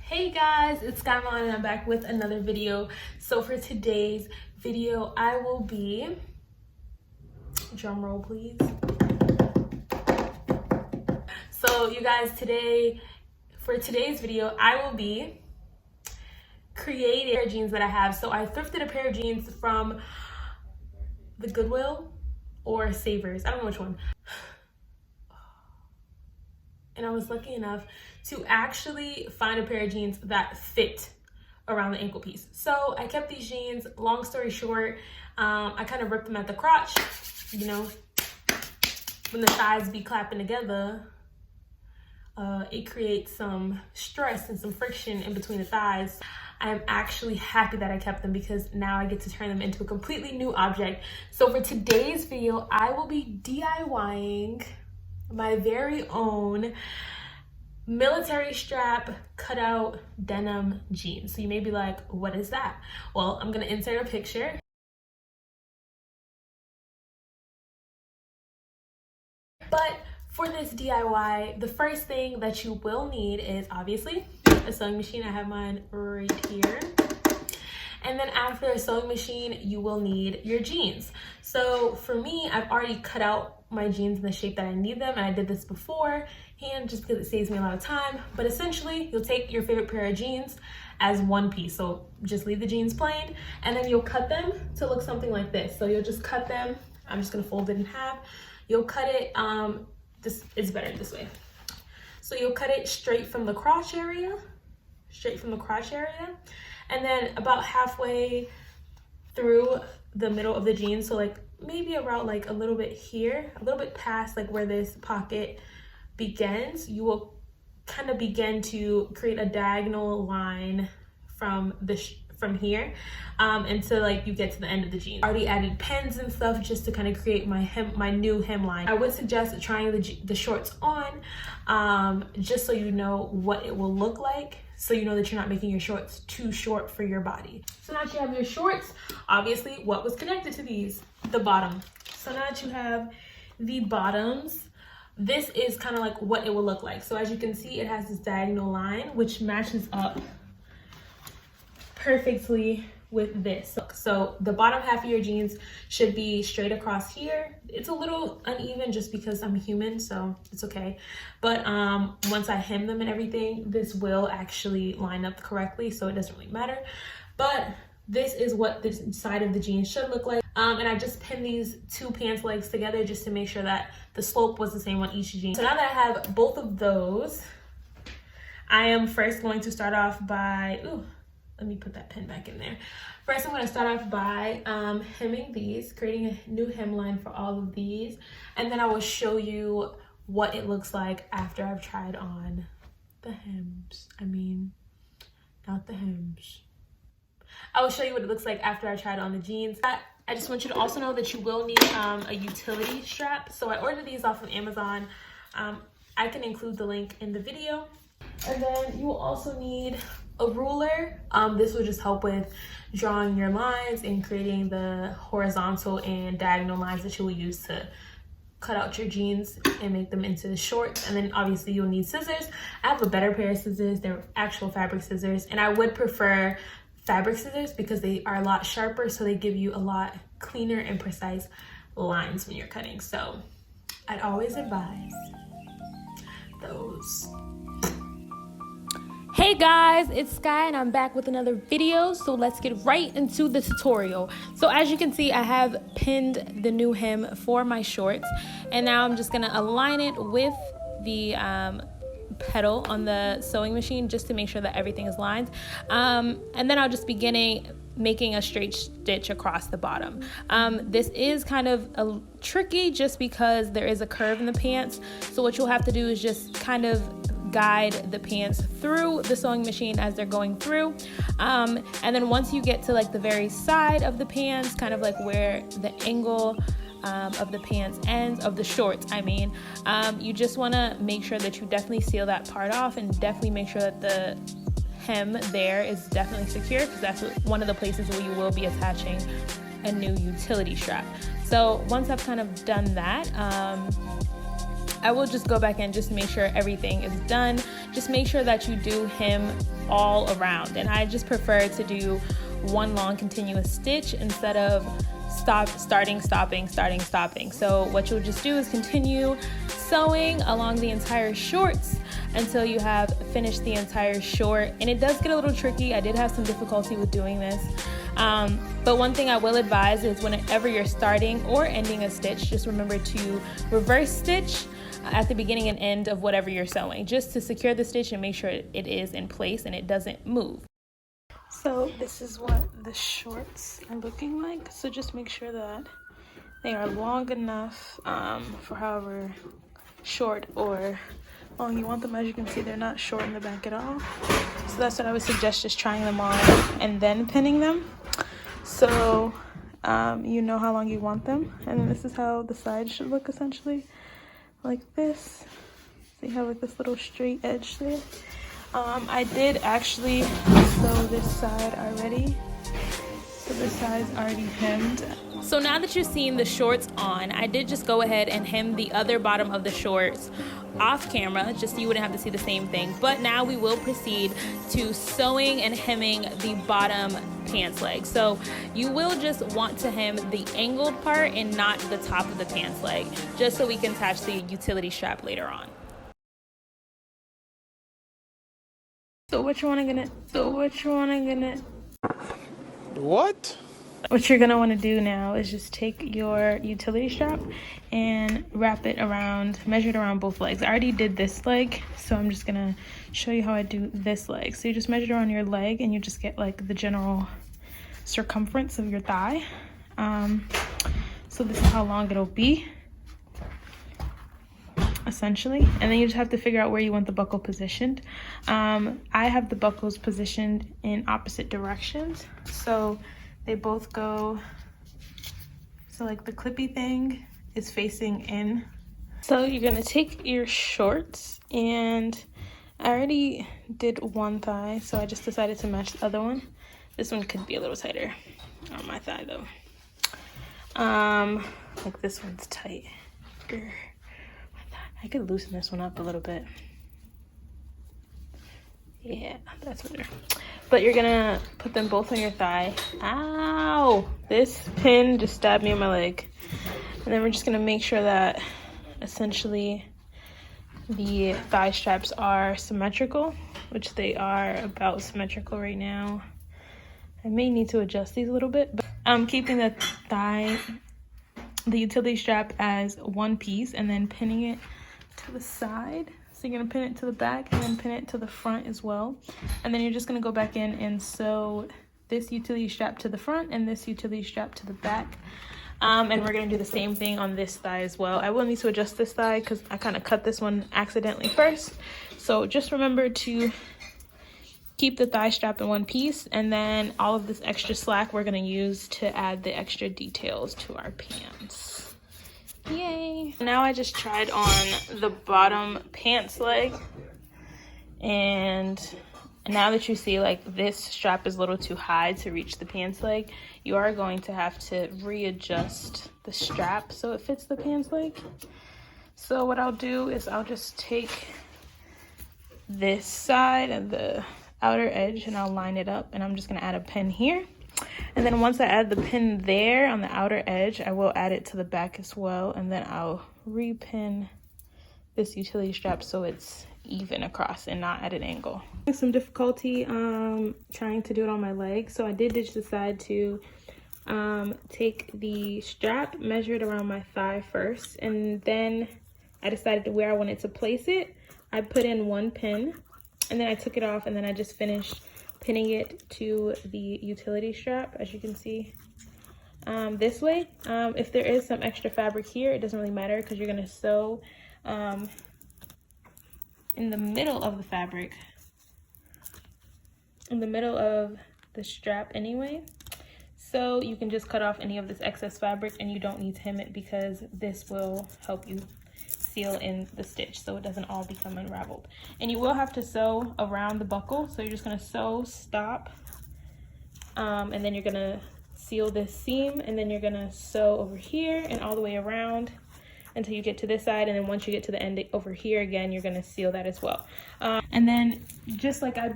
Hey guys, it's Sky Mylann and I'm back with another video. So for today's video, I will be, drum roll please. So you guys, for today's video, I will be creating a pair of jeans that I have. So I thrifted a pair of jeans from the Goodwill or Savers, I don't know which one. And I was lucky enough to actually find a pair of jeans that fit around the ankle piece. So I kept these jeans. Long story short, I kind of ripped them at the crotch. You know, when the thighs be clapping together, it creates some stress and some friction in between the thighs. I am actually happy that I kept them because now I get to turn them into a completely new object. So for today's video, I will be DIYing my very own military strap cutout denim jeans. So you may be like, what is that? Well, I'm gonna insert a picture. But for this DIY, the first thing that you will need is obviously a sewing machine. I have mine right here. And then after a sewing machine, you will need your jeans. So for me, I've already cut out my jeans in the shape that I need them, and I did this beforehand just because it saves me a lot of time. But essentially, you'll take your favorite pair of jeans as one piece. So just leave the jeans plain, and then you'll cut them to look something like this. So you'll just cut them. I'm just gonna fold it in half. You'll cut it, this is better this way. So you'll cut it straight from the crotch area, and then about halfway through the middle of the jeans, so like maybe around like a little bit here, a little bit past like where this pocket begins, you will kind of begin to create a diagonal line from here until like you get to the end of the jeans. I already added pins and stuff just to kind of create my new hemline. I would suggest trying the shorts on just so you know what it will look like, so you know that you're not making your shorts too short for your body. So now that you have your shorts, obviously what was connected to these? The bottom. So now that you have the bottoms, this is kind of like what it will look like. So as you can see, it has this diagonal line which matches up perfectly with this. So the bottom half of your jeans should be straight across here. It's a little uneven just because I'm human, so it's okay. But once I hem them and everything, this will actually line up correctly, so it doesn't really matter. But this is what this side of the jeans should look like. And I just pinned these two pants legs together just to make sure that the slope was the same on each jean. So now that I have both of those, I am first going to start off by, let me put that pin back in there. First, I'm going to start off by hemming these, creating a new hemline for all of these. And then I will show you what it looks like after I've tried on the hems. I mean, not the hems. I will show you what it looks like after I tried on the jeans. I just want you to also know that you will need a utility strap. So I ordered these off of Amazon. I can include the link in the video. And then you will also need a ruler. This will just help with drawing your lines and creating the horizontal and diagonal lines that you will use to cut out your jeans and make them into shorts. And then obviously you'll need scissors. I have a better pair of scissors. They're actual fabric scissors, and I would prefer fabric scissors because they are a lot sharper, so they give you a lot cleaner and precise lines when you're cutting. So I'd always advise those. Hey guys, it's Sky and I'm back with another video, so let's get right into the tutorial. So as you can see, I have pinned the new hem for my shorts, and now I'm just gonna align it with the pedal on the sewing machine just to make sure that everything is lined, and then I'll just be making a straight stitch across the bottom. This is kind of tricky just because there is a curve in the pants, so what you'll have to do is just kind of guide the pants through the sewing machine as they're going through, and then once you get to like the very side of the pants, kind of like where the angle of the pants ends, of the shorts I mean, you just want to make sure that you definitely seal that part off, and definitely make sure that the hem there is definitely secure, because that's one of the places where you will be attaching a new utility strap. So once I've kind of done that, I will just go back in just to make sure everything is done. Just make sure that you do hem all around, and I just prefer to do one long continuous stitch instead of starting, stopping. So what you'll just do is continue sewing along the entire shorts until you have finished the entire short. And it does get a little tricky. I did have some difficulty with doing this. But one thing I will advise is whenever you're starting or ending a stitch, just remember to reverse stitch at the beginning and end of whatever you're sewing, just to secure the stitch and make sure it is in place and it doesn't move. So this is what the shorts are looking like. So just make sure that they are long enough for however short or long you want them. As you can see, they're not short in the back at all. So that's what I would suggest, just trying them on and then pinning them. So you know how long you want them. And then this is how the side should look, essentially like this. So you have like this little straight edge there. I did actually sew this side already. So this side's already hemmed. So now that you've seen the shorts on, I did just go ahead and hem the other bottom of the shorts off camera, just so you wouldn't have to see the same thing. But now we will proceed to sewing and hemming the bottom pants leg. So you will just want to hem the angled part and not the top of the pants leg, just so we can attach the utility strap later on. What you're gonna want to do now is just take your utility strap and wrap it around, measure it around both legs. I already did this leg, so I'm just gonna show you how I do this leg. So you just measure around your leg and you just get like the general circumference of your thigh. So this is how long it'll be, essentially. And then you just have to figure out where you want the buckle positioned. I have the buckles positioned in opposite directions, so they both go, so like the clippy thing is facing in. So you're gonna take your shorts, and I already did one thigh, so I just decided to match the other one. This one could be a little tighter on my thigh though. Like this one's tight. I could loosen this one up a little bit. Yeah, that's better. But you're gonna put them both on your thigh. Ow! This pin just stabbed me in my leg. And then we're just gonna make sure that essentially the thigh straps are symmetrical, which they are about symmetrical right now. I may need to adjust these a little bit, but I'm keeping the utility strap as one piece and then pinning it to the side. So you're gonna pin it to the back and then pin it to the front as well. And then you're just gonna go back in and sew this utility strap to the front and this utility strap to the back. And we're gonna do the same thing on this thigh as well. I will need to adjust this thigh because I kind of cut this one accidentally first. So just remember to keep the thigh strap in one piece, and then all of this extra slack we're gonna use to add the extra details to our pants. Yay! Now I just tried on the bottom pants leg, and now that you see like this strap is a little too high to reach the pants leg, you are going to have to readjust the strap so it fits the pants leg. So what I'll do is I'll just take this side and the outer edge and I'll line it up, and I'm just gonna add a pin here. And then once I add the pin there on the outer edge, I will add it to the back as well, and then I'll repin this utility strap so it's even across and not at an angle. Some difficulty trying to do it on my leg, so I did just decide to take the strap, measure it around my thigh first, and then I decided where I wanted to place it. I put in one pin, and then I took it off, and then I just finished pinning it to the utility strap, as you can see, this way. If there is some extra fabric here, it doesn't really matter because you're gonna sew in the middle of the fabric, in the middle of the strap anyway. So you can just cut off any of this excess fabric, and you don't need to hem it because this will help you seal in the stitch so it doesn't all become unraveled. And you will have to sew around the buckle, so you're just going to sew, stop, and then you're going to seal this seam, and then you're going to sew over here and all the way around until you get to this side, and then once you get to the end over here again, you're going to seal that as well. And then just like I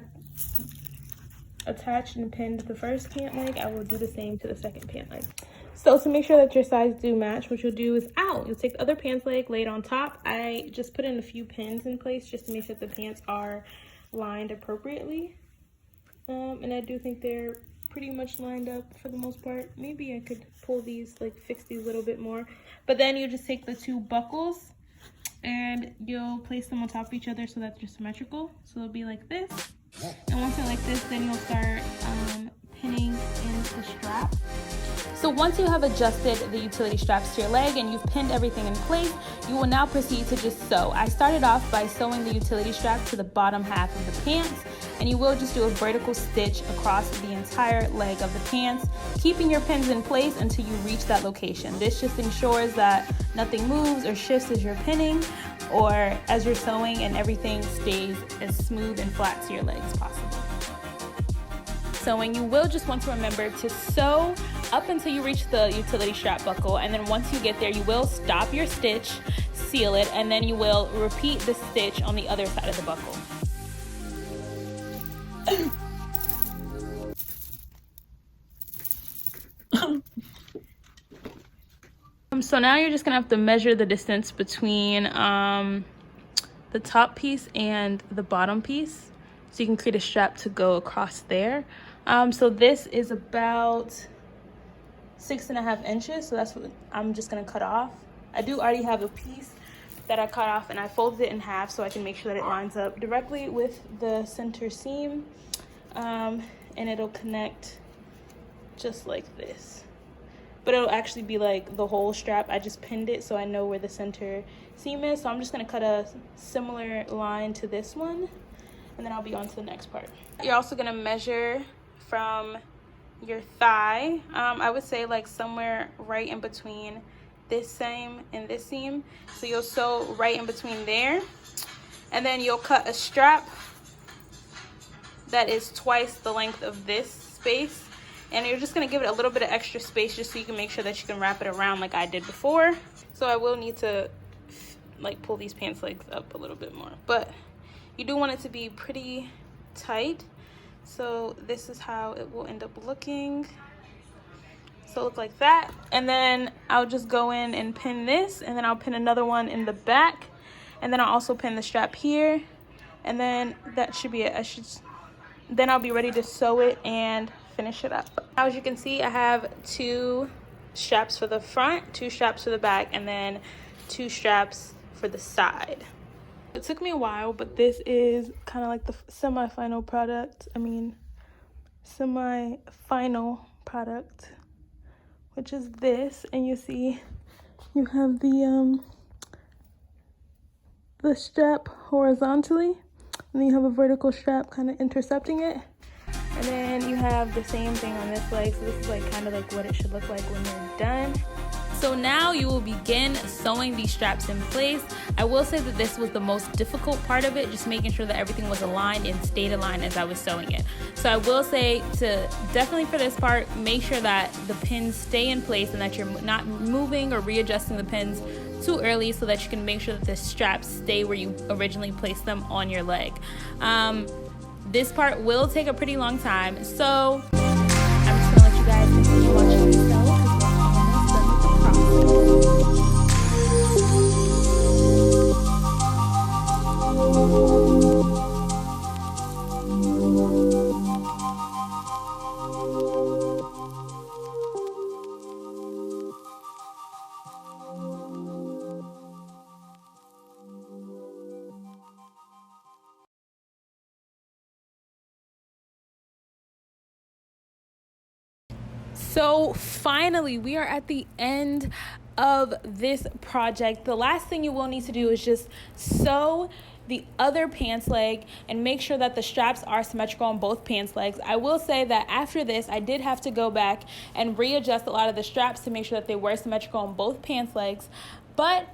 attached and pinned the first pant leg, I will do the same to the second pant leg. So to make sure that your sides do match, what you'll do is you'll take the other pants leg, lay it on top. I just put in a few pins in place just to make sure the pants are lined appropriately. And I do think they're pretty much lined up for the most part. Maybe I could pull these, like fix these a little bit more. But then you just take the two buckles and you'll place them on top of each other so that they're symmetrical. So it'll be like this. And once they're like this, then you'll start pinning in the strap. So once you have adjusted the utility straps to your leg and you've pinned everything in place, you will now proceed to just sew. I started off by sewing the utility strap to the bottom half of the pants, and you will just do a vertical stitch across the entire leg of the pants, keeping your pins in place until you reach that location. This just ensures that nothing moves or shifts as you're pinning or as you're sewing, and everything stays as smooth and flat to your leg as possible. Sewing, you will just want to remember to sew up until you reach the utility strap buckle, and then once you get there, you will stop your stitch, seal it, and then you will repeat the stitch on the other side of the buckle. So now you're just gonna have to measure the distance between the top piece and the bottom piece, so you can create a strap to go across there. So this is about 6.5 inches, so that's what I'm just gonna cut off. I do already have a piece that I cut off, and I folded it in half so I can make sure that it lines up directly with the center seam, and it'll connect just like this. But it'll actually be like the whole strap. I just pinned it so I know where the center seam is. So I'm just gonna cut a similar line to this one, and then I'll be on to the next part. You're also gonna measure from your thigh. I would say like somewhere right in between this seam and this seam. So you'll sew right in between there, and then you'll cut a strap that is twice the length of this space. And you're just gonna give it a little bit of extra space just so you can make sure that you can wrap it around like I did before. So I will need to like pull these pants legs up a little bit more, but you do want it to be pretty tight. So this is how it will end up looking. So look like that. And then I'll just go in and pin this, and then I'll pin another one in the back, and then I'll also pin the strap here, and then that should be it. Then I'll be ready to sew it and finish it up. Now, as you can see, I have 2 straps for the front, 2 straps for the back, and then 2 straps for the side. It took me a while, but this is kind of like the semi-final product, which is this. And you see you have the strap horizontally, and then you have a vertical strap kind of intercepting it. And then you have the same thing on this leg. So this is like kind of like what it should look like when you're done. So now you will begin sewing these straps in place. I will say that this was the most difficult part of it, just making sure that everything was aligned and stayed aligned as I was sewing it. So I will say to definitely for this part, make sure that the pins stay in place and that you're not moving or readjusting the pins too early, so that you can make sure that the straps stay where you originally placed them on your leg. This part will take a pretty long time, so I'm just gonna let you guys continue watching me sew because we're almost done with the process. So finally, we are at the end of this project. The last thing you will need to do is just sew the other pants leg and make sure that the straps are symmetrical on both pants legs. I will say that after this, I did have to go back and readjust a lot of the straps to make sure that they were symmetrical on both pants legs. But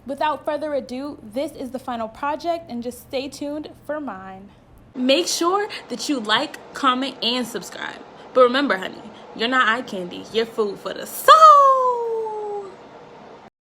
without further ado, this is the final project, and just stay tuned for mine. Make sure that you like, comment, and subscribe. But remember, honey, you're not eye candy. You're food for the soul.